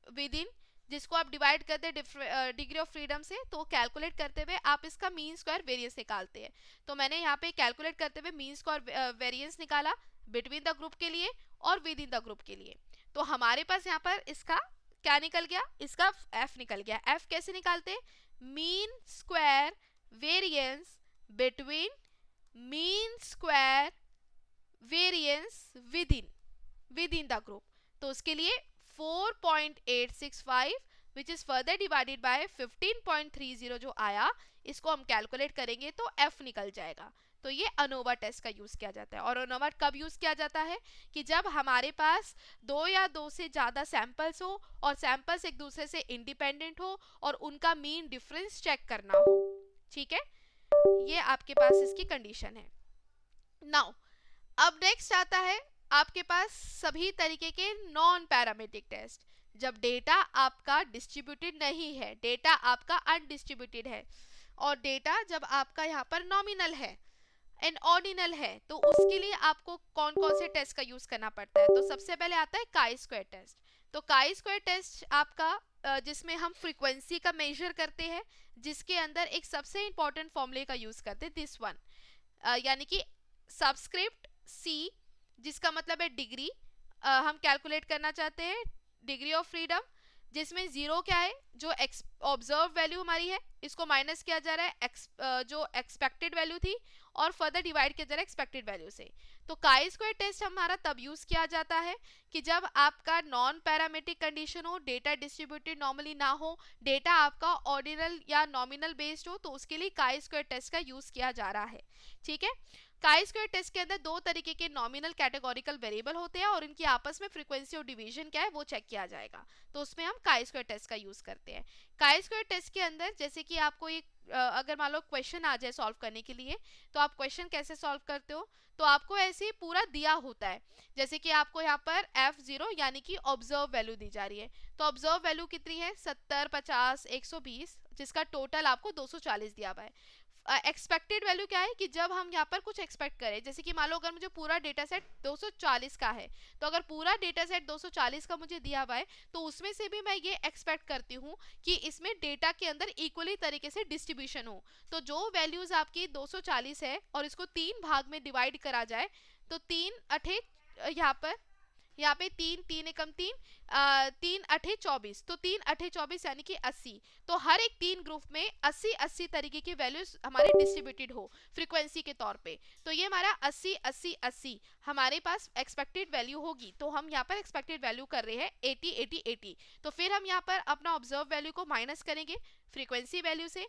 within, जिसको आप डिवाइड करते हैं डिग्री ऑफ फ्रीडम से, तो कैलकुलेट करते हुए आप इसका मीन स्क्वायर वेरिएंस निकालते हैं। तो मैंने यहाँ पे कैलकुलेट करते हुए मीन स्क्वायर वेरिएंस निकाला बिटवीन द ग्रुप के लिए और विद इन द ग्रुप के लिए। तो हमारे पास यहाँ पर इसका क्या निकल गया, इसका एफ निकल गया। एफ कैसे निकालते, mean square variance between mean square variance with in the group. तो उसके लिए 4.865 विच इज फर्दर डिवाइडेड बाय 15.30 जो आया, इसको हम कैलकुलेट करेंगे तो एफ निकल जाएगा। तो ये अनोवा टेस्ट का यूज किया जाता है। और अनोवा कब यूज किया जाता है, कि जब हमारे पास दो या दो से ज्यादा सैंपल्स हो और सैंपल्स एक दूसरे से इंडिपेंडेंट हो और उनका मीन डिफरेंस चेक करना हो। ठीक है, ये आपके पास इसकी कंडीशन है। नाउ अब नेक्स्ट आता है आपके पास सभी तरीके के नॉन पैरामीट्रिक टेस्ट। जब डेटा आपका डिस्ट्रीब्यूटेड नहीं है, डेटा आपका अनडिस्ट्रीब्यूटेड है, और डेटा जब आपका यहाँ पर नॉमिनल है एंड ऑर्डिनल है, तो उसके लिए आपको कौन कौन से टेस्ट का यूज करना पड़ता है। तो सबसे पहले आता है काई स्क्वायर टेस्ट। तो काई स्क्वायर टेस्ट आपका जिसमें हम फ्रीक्वेंसी का मेजर करते हैं, जिसके अंदर एक सबसे इंपॉर्टेंट फॉर्मूले का यूज करते हैं, दिस वन, यानी कि सबस्क्रिप्ट सी, जिसका मतलब है डिग्री। हम कैलकुलेट करना चाहते हैं डिग्री ऑफ फ्रीडम, जिसमें जीरो क्या है, जो ऑब्जर्व वैल्यू हमारी है, इसको माइनस किया जा रहा है जो एक्सपेक्टेड वैल्यू थी, और फर्दर डिवाइड किया जा रहा है एक्सपेक्टेड वैल्यू से। तो काई स्क्वायर टेस्ट हमारा तब यूज किया जाता है कि जब आपका नॉन पैरामीट्रिक कंडीशन हो, डेटा डिस्ट्रीब्यूटेड नॉर्मली ना हो, डेटा आपका ऑर्डिनल या नॉमिनल बेस्ड हो, तो उसके लिए काई स्क्वायर टेस्ट का यूज किया जा रहा है। ठीक है, काई स्क्वायर टेस्ट के अंदर दो तरीके के नॉमिनल कैटेगोरिकल वेरिएबल होते हैं और इनकी आपस में फ्रीक्वेंसी और डिवीजन क्या है वो चेक किया जाएगा। तो उसमें हम काई स्क्वायर टेस्ट का यूज करते हैं। काई स्क्वायर टेस्ट के अंदर जैसे कि आपको एक अगर मान लो क्वेश्चन आ जाए सॉल्व करने के लिए, तो आप क्वेश्चन कैसे सॉल्व करते हो, तो आपको ऐसे ही पूरा दिया होता है। जैसे कि आपको यहाँ पर F0 यानी कि ऑब्जर्व वैल्यू दी जा रही है, तो ऑब्जर्व वैल्यू कितनी है 70, 50, 120, जिसका टोटल आपको 240 दिया हुआ है। एक्सपेक्टेड वैल्यू क्या है कि जब हम यहाँ पर कुछ एक्सपेक्ट करें, जैसे कि मान लो अगर मुझे पूरा डेटा सेट 240 का है, तो अगर पूरा डेटा सेट 240 का मुझे दिया हुआ है, तो उसमें से भी मैं ये एक्सपेक्ट करती हूँ कि इसमें डेटा के अंदर इक्वली तरीके से डिस्ट्रीब्यूशन हो। तो जो वैल्यूज आपकी 240 है और इसको 3 भाग में डिवाइड करा जाए, तो 3 अठे यहाँ पे 3 एकम 3 अठे 24, तो 3 अठे 24 यानी कि 80। तो हर एक 3 ग्रुप में 80 तरीके की वैल्यूज हमारे डिस्ट्रीब्यूटेड हो फ्रीक्वेंसी के तौर पे। तो ये हमारा 80 हमारे पास एक्सपेक्टेड वैल्यू होगी। तो हम यहाँ पर एक्सपेक्टेड वैल्यू कर रहे हैं 80। तो फिर हम यहाँ पर अपना ऑब्जर्व वैल्यू को माइनस करेंगे फ्रीक्वेंसी वैल्यू से,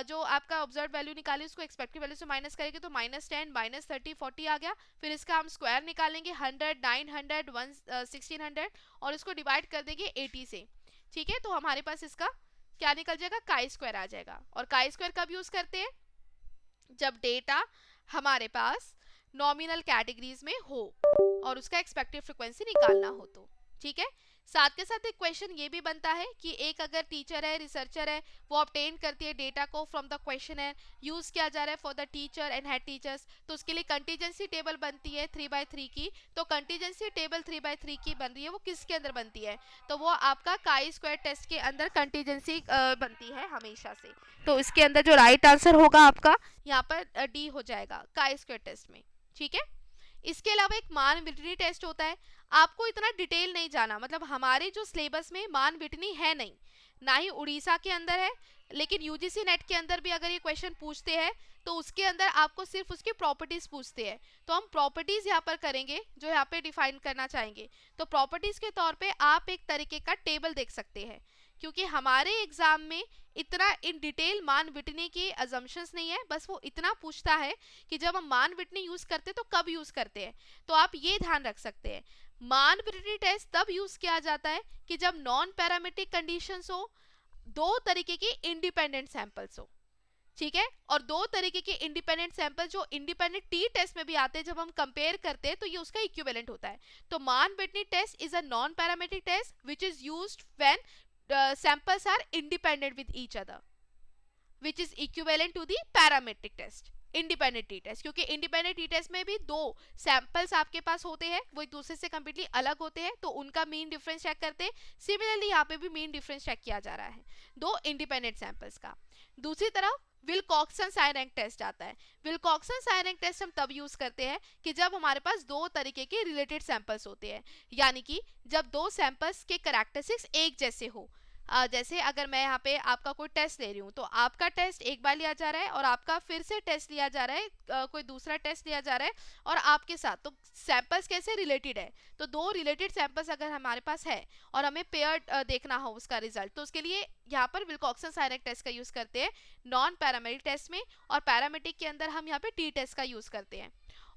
जो आपका ऑब्जर्व वैल्यू निकाले उसको एक्सपेक्टेड वैल्यू से माइनस करेंगे, तो -10, -30, 40 आ गया। फिर इसका हम स्क्वायर निकालेंगे 100, 900, 1600, और इसको डिवाइड कर देंगे 80 से। ठीक है, तो हमारे पास इसका क्या निकल जाएगा, काई स्क्वायर आ जाएगा। और काई स्क्वायर कब यूज करते हैं, जब डेटा हमारे पास नॉमिनल कैटेगरीज में हो और उसका एक्सपेक्टेड फ्रीक्वेंसी निकालना हो तो। ठीक है, साथ के साथ एक क्वेश्चन ये भी बनता है कि एक अगर टीचर है, रिसर्चर है, वो ऑब्टेन करती है डेटा को फ्रॉम द क्वेश्चनर, यूज किया जा रहा है for the teacher and head teachers, तो उसके लिए कंटीजेंसी टेबल बनती है 3x3 की। तो कंटीजेंसी टेबल 3x3 की बन रही है, वो किसके अंदर बनती है, तो वो आपका काई स्क्वायर टेस्ट के अंदर कंटीजेंसी बनती है हमेशा से। तो इसके अंदर जो राइट आंसर होगा आपका यहाँ पर डी हो जाएगा काई स्क्वायर टेस्ट में। ठीक है, इसके अलावा एक मान विटनी टेस्ट होता है। आपको इतना डिटेल नहीं जाना, मतलब हमारे जो सिलेबस में मान विटनी है नहीं, ना ही उड़ीसा के अंदर है, लेकिन यूजीसी नेट के अंदर भी अगर ये क्वेश्चन पूछते हैं तो उसके अंदर आपको सिर्फ उसकी प्रॉपर्टीज पूछते हैं। तो हम प्रॉपर्टीज यहाँ पर करेंगे जो यहाँ पे डिफाइन करना चाहेंगे। तो प्रॉपर्टीज के तौर पे आप एक तरीके का टेबल देख सकते हैं, क्योंकि हमारे एग्जाम में इतना इन डिटेल मान विटनी की अजम्पशंस नहीं है, बस वो इतना पूछता है कि जब हम मान विटनी यूज करते हैं तो कब यूज करते हैं। तो आप ये ध्यान रख सकते हैं, मान विटनी टेस्ट तब यूज किया जाता है कि जब नॉन पैरामीट्रिक कंडीशंस हो, दो तरीके की इंडिपेंडेंट सैंपल्स हो। ठीक है, और दो तरीके के इंडिपेंडेंट सैंपल जो इंडिपेंडेंट टी टेस्ट में भी आते हैं, जब हम कंपेयर करते हैं तो ये उसका इक्विवेलेंट होता है। तो Mann Whitney test is a non parametric test which is used when samples are independent with each other, which is equivalent to the parametric test. Independent t test, क्योंकि इंडिपेंडेंट टी टेस्ट में भी दो samples आपके पास होते हैं, वो एक दूसरे से कंप्लीटली अलग होते हैं, तो उनका मीन डिफरेंस चेक करते हैं। सिमिलरली यहाँ पे भी मीन डिफरेंस चेक किया जा रहा है दो इंडिपेंडेंट सैंपल्स का। दूसरी तरफ विल्कॉक्सन साइन टेस्ट आता है। विल्कॉक्सन साइन टेस्ट हम तब यूज करते हैं कि जब हमारे पास दो तरीके के रिलेटेड सैंपल्स होते हैं, यानी कि जब दो सैंपल्स के कैरेक्टरिस्टिक्स एक जैसे हो। जैसे अगर मैं यहाँ पे आपका कोई टेस्ट ले रही हूँ, तो आपका टेस्ट एक बार लिया जा रहा है और आपका फिर से टेस्ट लिया जा रहा है, कोई दूसरा टेस्ट लिया जा रहा है और आपके साथ, तो सैंपल्स कैसे रिलेटेड है, तो दो रिलेटेड सैंपल्स अगर हमारे पास है और हमें पेयर देखना हो उसका रिजल्ट, तो उसके लिए यहाँ पर विल्कॉक्सन साइन टेस्ट का यूज करते हैं नॉन पैरामेट्रिक टेस्ट में, और पैरामेट्रिक के अंदर हम यहाँ पे टी टेस्ट का यूज करते हैं।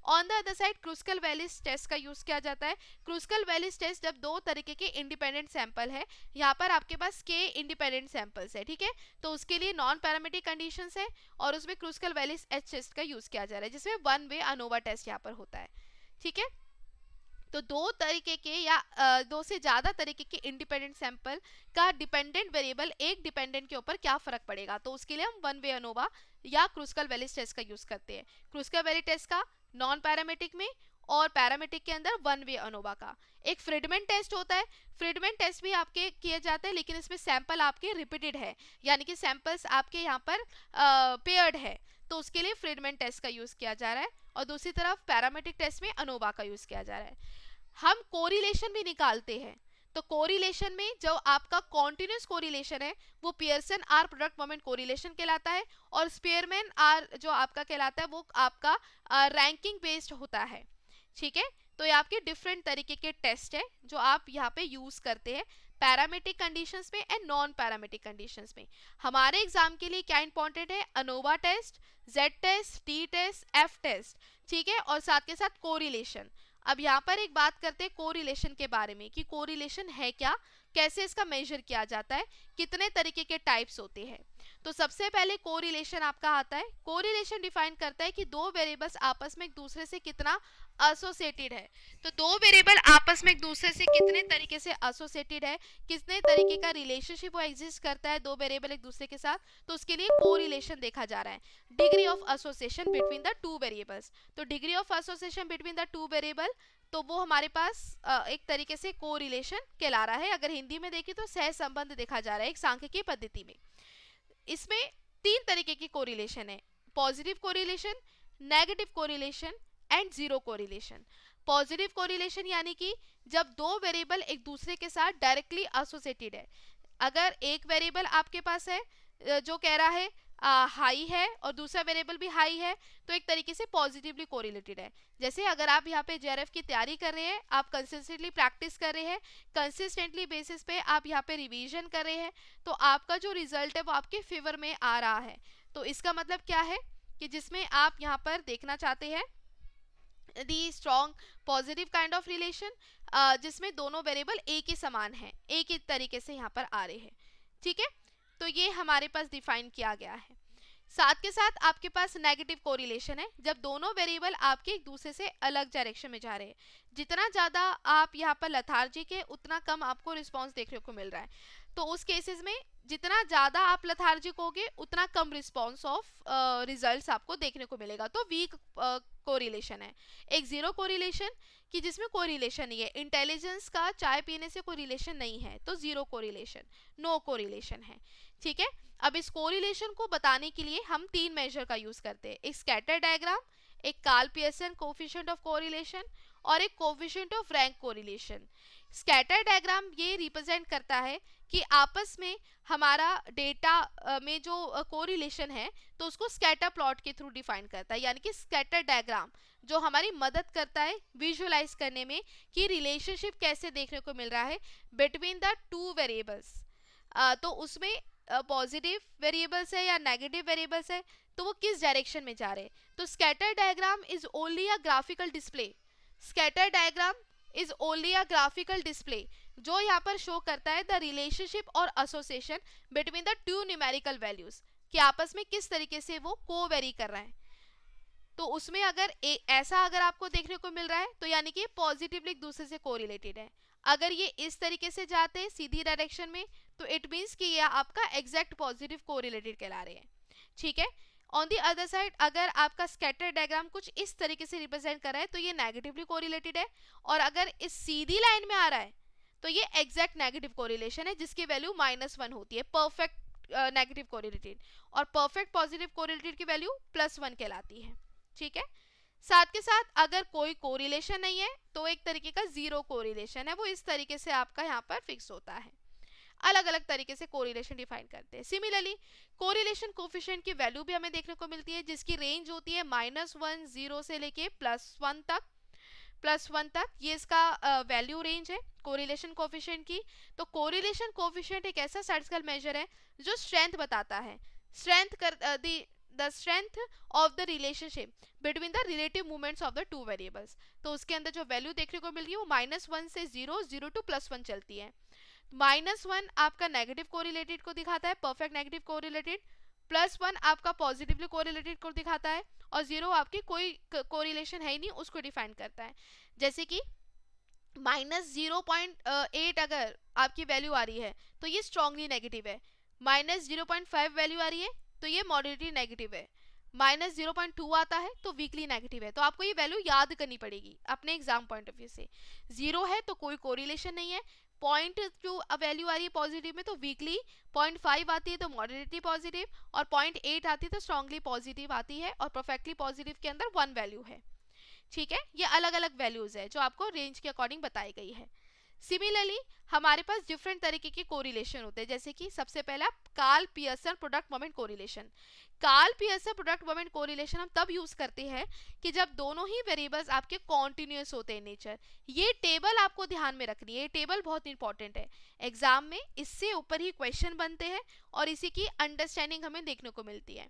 On the other side Kruskal Wallis test का यूज किया जाता है। क्रूस्कल वैलिस टेस्ट जब दो तरीके के इंडिपेंडेंट सैंपल है, यहाँ पर आपके पास के इंडिपेंडेंट सैंपल्स है, ठीक है, तो उसके लिए नॉन पैरामेट्रिक कंडीशंस है और उसमें क्रूस्कल वैलिस एच टेस्ट का यूज किया जा रहा है, जिसमें वन वे अनोवा टेस्ट यहाँ पर होता है, ठीक है। तो दो तरीके के या दो से ज्यादा तरीके के इंडिपेंडेंट सैंपल का डिपेंडेंट वेरिएबल एक डिपेंडेंट के ऊपर क्या फर्क पड़ेगा, तो उसके लिए हम वन वे अनोवा या क्रूस्कल वैलिस टेस्ट का यूज करते हैं। क्रूस्कल वैलिस टेस्ट का नॉन पैरामेट्रिक में और पैरामेट्रिक के अंदर वन वे अनोवा का। एक फ्रीडमैन टेस्ट होता है, फ्रीडमैन टेस्ट भी आपके किए जाते हैं, लेकिन इसमें सैंपल आपके रिपीटेड है, यानी कि सैंपल्स आपके यहाँ पर पेयर्ड है, तो उसके लिए फ्रीडमैन टेस्ट का यूज किया जा रहा है। और दूसरी तरफ पैरामेट्रिक टेस्ट में अनोवा का यूज किया जा रहा है। हम कोरिलेशन भी निकालते हैं, तो कोरिलेशन में जो आपका कॉन्टिन्यूस कोरिलेशन है वो Pearson r product moment correlation कहलाता है, और स्पीयरमैन आर जो आपका कहलाता है वो आपका रैंकिंग बेस्ड होता है, ठीक है। तो ये आपके डिफरेंट तरीके के टेस्ट है जो आप यहाँ पे यूज करते हैं पैरामेट्रिक कंडीशंस में एंड नॉन पैरामेट्रिक कंडीशंस में। हमारे एग्जाम के लिए क्या इंपॉर्टेंट है, ANOVA test, Z test, T test, F test, ठीक है, और साथ के साथ कोरिलेशन। अब यहाँ पर एक बात करते हैं कोरिलेशन के बारे में कि कोरिलेशन है क्या, कैसे इसका मेजर किया जाता है, कितने तरीके के टाइप्स होते हैं। तो सबसे पहले कोरिलेशन आपका आता है। कोरिलेशन डिफाइन करता है कि दो वेरिएबल्स आपस में एक दूसरे से कितना एसोसिएटेड है, तो दो वेरिएबल आपस में एक दूसरे से कितने तरीके से एसोसिएटेड है, कितने तरीके का रिलेशनशिप वो एग्जिस्ट करता है दो वेरिएबल एक दूसरे के साथ, तो उसके लिए कोरिलेशन देखा जा रहा है। Degree of association between the two variables, तो degree of association between the two variable, तो वो हमारे पास एक तरीके से कोरिलेशन कहला रहा है। अगर हिंदी में देखें तो सह संबंध देखा जा रहा है एक सांख्यिकी पद्धति में। इसमें तीन तरीके की कोरिलेशन है, positive correlation, negative correlation and zero correlation. Positive correlation यानी कि जब दो वेरिएबल एक दूसरे के साथ डायरेक्टली एसोसिएटेड है। अगर एक वेरिएबल आपके पास है जो कह रहा है हाई है और दूसरा वेरिएबल भी हाई है, तो एक तरीके से पॉजिटिवली कोरिलेटेड है। जैसे अगर आप यहाँ पे जेआरएफ की तैयारी कर रहे हैं, आप कंसिस्टेंटली प्रैक्टिस कर रहे हैं, कंसिस्टेंटली बेसिस पे आप यहाँ पे रिवीजन कर रहे हैं, तो आपका जो रिजल्ट है वो आपके फेवर में आ रहा है। तो इसका मतलब क्या है कि जिसमें आप यहाँ पर देखना चाहते हैं the strong positive kind of relation, जिसमें दोनों वेरिएबल एक ही समान है, एक ही तरीके से यहाँ पर आ रहे हैं, ठीक है। तो ये हमारे पास डिफाइन किया गया है। साथ के साथ आपके पास नेगेटिव कोरिलेशन है, जब दोनों वेरिएबल आपके एक दूसरे से अलग डायरेक्शन में जा रहे हैं। जितना ज़्यादा आप यहाँ पर लथार्जिक है उतना कम आपको रिस्पॉन्स देखने को मिल रहा है, तो उस केसेस में जितना ज़्यादा आप लथार्जिक होगे उतना कम रिस्पॉन्स ऑफ रिजल्ट्स आपको देखने को मिलेगा, तो वीक कोरिलेशन है। एक जीरो कोरिलेशन कि जिसमें कोई रिलेशन नहीं है, इंटेलिजेंस का चाय पीने से कोई रिलेशन नहीं है, तो जीरो कोरिलेशन, नो कोरिलेशन है, ठीक है। अब इस कोरिलेशन को बताने के लिए हम तीन मेजर का यूज करते हैं, एक स्कैटर डायग्राम, एक Karl Pearson coefficient of correlation और एक coefficient of rank correlation. Scatter diagram ये रिप्रेजेंट करता है कि आपस में हमारा डेटा में जो कोरिलेशन है तो उसको स्कैटर प्लॉट के थ्रू डिफाइन करता है, यानी कि स्कैटर डायग्राम जो हमारी मदद करता है विजुअलाइज करने में कि रिलेशनशिप कैसे देखने को मिल रहा है बिटवीन द टू वेरिएबल्स। तो उसमें पॉजिटिव वेरिएबल्स है या नेगेटिव वेरिएबल्स है तो वो किस डायरेक्शन में जा रहे हैं। तो scatter diagram is only a graphical display, scatter diagram is only a graphical display जो यहाँ पर शो करता है द रिलेशनशिप और association between the two numerical values कि आपस में किस तरीके से वो को वेरी कर रहे हैं। तो उसमें अगर ऐसा अगर आपको देखने को मिल रहा है तो यानी कि पॉजिटिवली एक दूसरे से कोरिलेटेड है। अगर ये इस तरीके से जाते हैं सीधी डायरेक्शन में तो इट मीन्स कि ये आपका एग्जैक्ट पॉजिटिव कोरिलेटेड कहला रहे हैं, ठीक है। ऑन दी अदर साइड अगर आपका स्कैटर डायग्राम कुछ इस तरीके से रिप्रेजेंट कर रहा है तो ये नेगेटिवली कोरिलेटेड है, और अगर इस सीधी लाइन में आ रहा है तो ये एग्जैक्ट नेगेटिव कोरिलेशन है जिसकी वैल्यू -1 होती है, परफेक्ट नेगेटिव कोरिलेटेड, और परफेक्ट पॉजिटिव कोरिलेटेड की वैल्यू +1 कहलाती है। ठीक है, साथ के साथ अगर कोई कोरिलेशन नहीं है तो एक तरीके का जीरो कोरिलेशन है, वो इस तरीके से आपका यहाँ पर फिक्स होता है। अलग अलग तरीके से कोरिलेशन डिफाइन करते हैं। सिमिलरली कोरिलेशन कोफिशिएंट की वैल्यू भी हमें देखने को मिलती है जिसकी रेंज होती है -1 0 से लेके +1 तक ये इसका वैल्यू रेंज है कोरिलेशन कोफिशिएंट की। तो कोरिलेशन कोफिशिएंट एक ऐसा स्टैटिस्टिकल मेजर है जो स्ट्रेंथ बताता है, the strength of the relationship between the relative movements of the two variables. तो उसके अंदर जो वैल्यू देखने को मिल रही है वो -1 से 0 0 टू +1 चलती है। -1 आपका नेगेटिव कोरिलेटेड को दिखाता है, परफेक्ट नेगेटिव कोरिलेटेड, +1 आपका पॉजिटिवली कोरिलेटेड को दिखाता है, और 0 आपकी कोई कोरिलेशन है ही नहीं उसको डिफाइन करता है। जैसे कि -0.8 अगर आपकी वैल्यू आ रही है तो ये स्ट्रांगली नेगेटिव है, -0.5 वैल्यू आ रही है तो ये मॉडरेटली नेगेटिव है, -0.2 आता है तो वीकली नेगेटिव है। तो आपको ये वैल्यू याद करनी पड़ेगी अपने एग्जाम पॉइंट ऑफ व्यू से। 0 है तो कोई कोरिलेशन नहीं है, 0.2 वैल्यू आ रही है पॉजिटिव में तो वीकली, 0.5 आती है तो मॉडरेटली पॉजिटिव, और 0.8 आती है तो स्ट्रांगली पॉजिटिव आती है, और परफेक्टली पॉजिटिव के अंदर 1 वैल्यू है। ठीक है, ये अलग अलग वैल्यूज है जो आपको रेंज के अकॉर्डिंग बताई गई है। सिमिलरली हमारे पास डिफरेंट तरीके के कोरिलेशन होते हैं, जैसे कि सबसे पहला Karl Pearson product moment correlation. Karl Pearson product moment correlation हम तब यूज करते हैं कि जब दोनों ही वेरिएबल्स आपके कॉन्टिन्यूस होते हैं नेचर। ये टेबल आपको ध्यान में रखनी है, ये टेबल बहुत इंपॉर्टेंट है एग्जाम में, इससे ऊपर ही क्वेश्चन बनते हैं और इसी की अंडरस्टैंडिंग हमें देखने को मिलती है।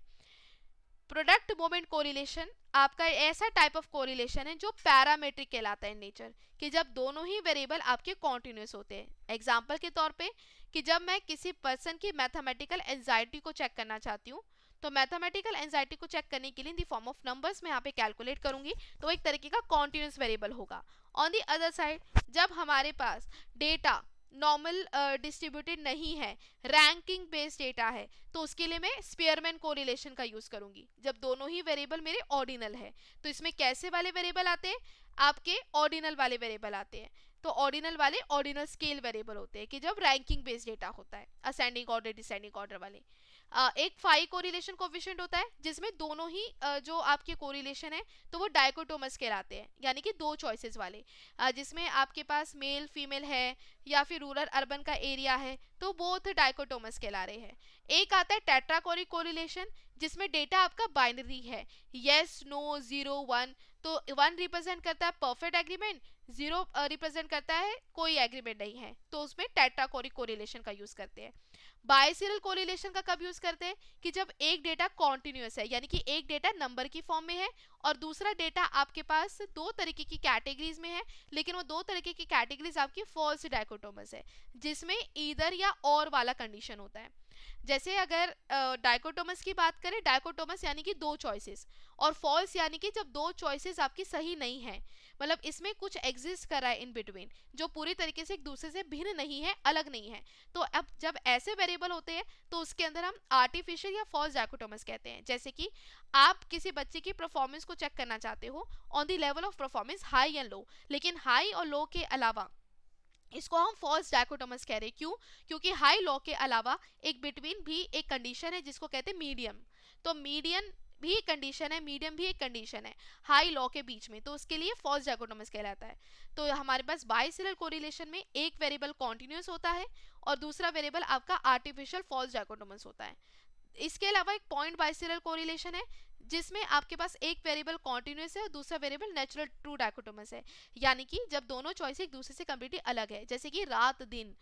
प्रोडक्ट मोमेंट कोरिलेशन आपका ऐसा टाइप ऑफ कोरिलेशन है जो पैरामेट्रिक कहलाता है नेचर, कि जब दोनों ही वेरिएबल आपके कॉन्टिन्यूस होते हैं। एग्जांपल के तौर पे कि जब मैं किसी पर्सन की मैथमेटिकल एंजाइटी को चेक करना चाहती हूँ तो मैथमेटिकल एंजाइटी को चेक करने के लिए in the form of numbers मैं यहाँ पे कैलकुलेट करूंगी तो एक तरीके का कॉन्टिन्यूस वेरिएबल होगा। ऑन दी अदर साइड जब हमारे पास डेटा नॉर्मल डिस्ट्रीब्यूटेड नहीं है, रैंकिंग बेस्ड डेटा है, तो उसके लिए मैं स्पीयरमैन कोरिलेशन का यूज करूंगी जब दोनों ही वेरिएबल मेरे ऑर्डिनल है। तो इसमें कैसे वाले वेरिएबल आते हैं, आपके ऑर्डिनल वाले वेरिएबल आते हैं। तो ऑर्डिनल वाले ऑर्डिनल स्केल वेरिएबल होते हैं कि जब रैंकिंग बेस्ड डेटा होता है, असेंडिंग ऑर्डर डिसेंडिंग ऑर्डर वाले। एक फाई कोरिलेशन कोफिशिएंट होता है जिसमें दोनों ही जो आपके कोरिलेशन है तो वो डाइकोटोमस कहलाते हैं, यानी कि दो चॉइसेस वाले, जिसमें आपके पास मेल फीमेल है या फिर रूरल अर्बन का एरिया है तो बोथ डाइकोटोमस कहला रहे हैं। एक आता है टेट्राकोरिक कोरिलेशन जिसमें डेटा आपका बाइनरी है, यस नो 0 1। तो 1 रिप्रेजेंट करता है परफेक्ट एग्रीमेंट, 0 रिप्रेजेंट करता है कोई एग्रीमेंट नहीं है, तो उसमें टेट्राकोरिक कोरिलेशन का यूज करते हैं। बायसीरल कोरिलेशन का कब यूज करते हैं कि जब एक डेटा कॉन्टिन्यूस है, यानी कि एक डेटा नंबर की फॉर्म में है और दूसरा डेटा आपके पास दो तरीके की कैटेगरीज में है, लेकिन वो दो तरीके की कैटेगरीज आपकी फॉल्स डाइकोटोमस है जिसमें ईदर या और वाला कंडीशन होता है। जैसे अगर डाइकोटोमस की बात करें, डाइकोटोमस यानी कि दो चॉइसेस, और फॉल्स यानी कि जब दो चॉइसेस आपकी सही नहीं है, मतलब इसमें कुछ एग्जिस्ट कर रहा है इन बिटवीन जो पूरी तरीके से एक दूसरे से भिन्न नहीं है, अलग नहीं है। तो अब जब ऐसे वेरिएबल होते हैं तो उसके अंदर हम आर्टिफिशियल या फॉल्स डाइकोटोमस कहते हैं। जैसे कि आप किसी बच्चे की परफॉर्मेंस को चेक करना चाहते हो on the level of performance high and low, लेकिन हाई और लो के अलावा इसको हम फॉल्स डाइकोटोमस कह रहे हैं। क्यों? क्योंकि हाई लो के अलावा एक बिटवीन भी एक कंडीशन है जिसको कहते हैं मीडियम। तो मीडियन भी एक कंडीशन है, मीडियम भी एक कंडीशन है हाई लो के बीच में, तो उसके लिए फॉल्स डाइकोटोमस कहलाता है। तो हमारे पास बाइसिलर कोरिलेशन में एक वेरिएबल कॉन्टिन्यूस होता है और दूसरा वेरिएबल आपका आर्टिफिशियल फॉल्स डाइकोटोमस होता है। इसके अलावा एक पॉइंट बाइसिलर कोरिलेशन है जिसमें आपके पास एक वेरिएबल कॉन्टिन्यूस है और दूसरा वेरिएबल नेचुरल ट्रू डाइकोटोमस है, यानी कि जब दोनों चॉइस एक दूसरे से कम्प्लीटली अलग है, जैसे कि रात दिन,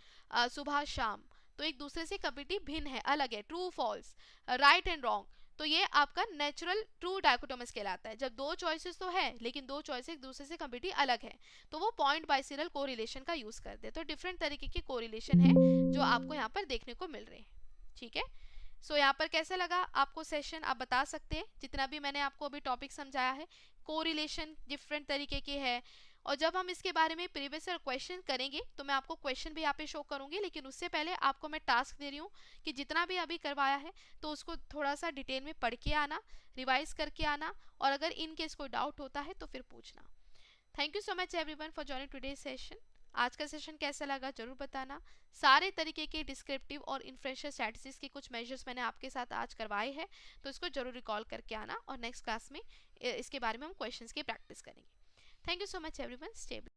सुबह शाम, तो एक दूसरे से कम्प्लीटली भिन्न है, अलग है, true false, right and wrong, तो ये आपका नेचुरल ट्रू डाइकोटोमस कहलाता है। जब दो चॉइसेस तो है लेकिन दो चॉइसेस एक दूसरे से कम्प्लीटली अलग है तो वो पॉइंट बाइसिलर कोरिलेशन का यूज करते हैं। तो डिफरेंट तरीके के कोरिलेशन है जो आपको यहाँ पर देखने को मिल रहे हैं। ठीक है, सो यहाँ पर कैसा लगा आपको सेशन, आप बता सकते हैं। जितना भी मैंने आपको अभी टॉपिक समझाया है, कोरिलेशन डिफरेंट तरीके के है और जब हम इसके बारे में प्रीवियस ईयर क्वेश्चन करेंगे तो मैं आपको क्वेश्चन भी यहाँ पे शो करूँगी, लेकिन उससे पहले आपको मैं टास्क दे रही हूँ कि जितना भी अभी करवाया है तो उसको थोड़ा सा डिटेल में पढ़ के आना, रिवाइज करके आना, और अगर इन केस कोई डाउट होता है तो फिर पूछना। Thank you so much everyone for joining today's session. आज का सेशन कैसा लगा जरूर बताना। सारे तरीके के डिस्क्रिप्टिव और इन्फ्रेंशियल स्टैटिस्टिक्स के कुछ मेजर्स मैंने आपके साथ आज करवाए हैं, तो इसको जरूर रिकॉल करके आना, और नेक्स्ट क्लास में इसके बारे में हम क्वेश्चंस की प्रैक्टिस करेंगे। Thank you so much everyone, stay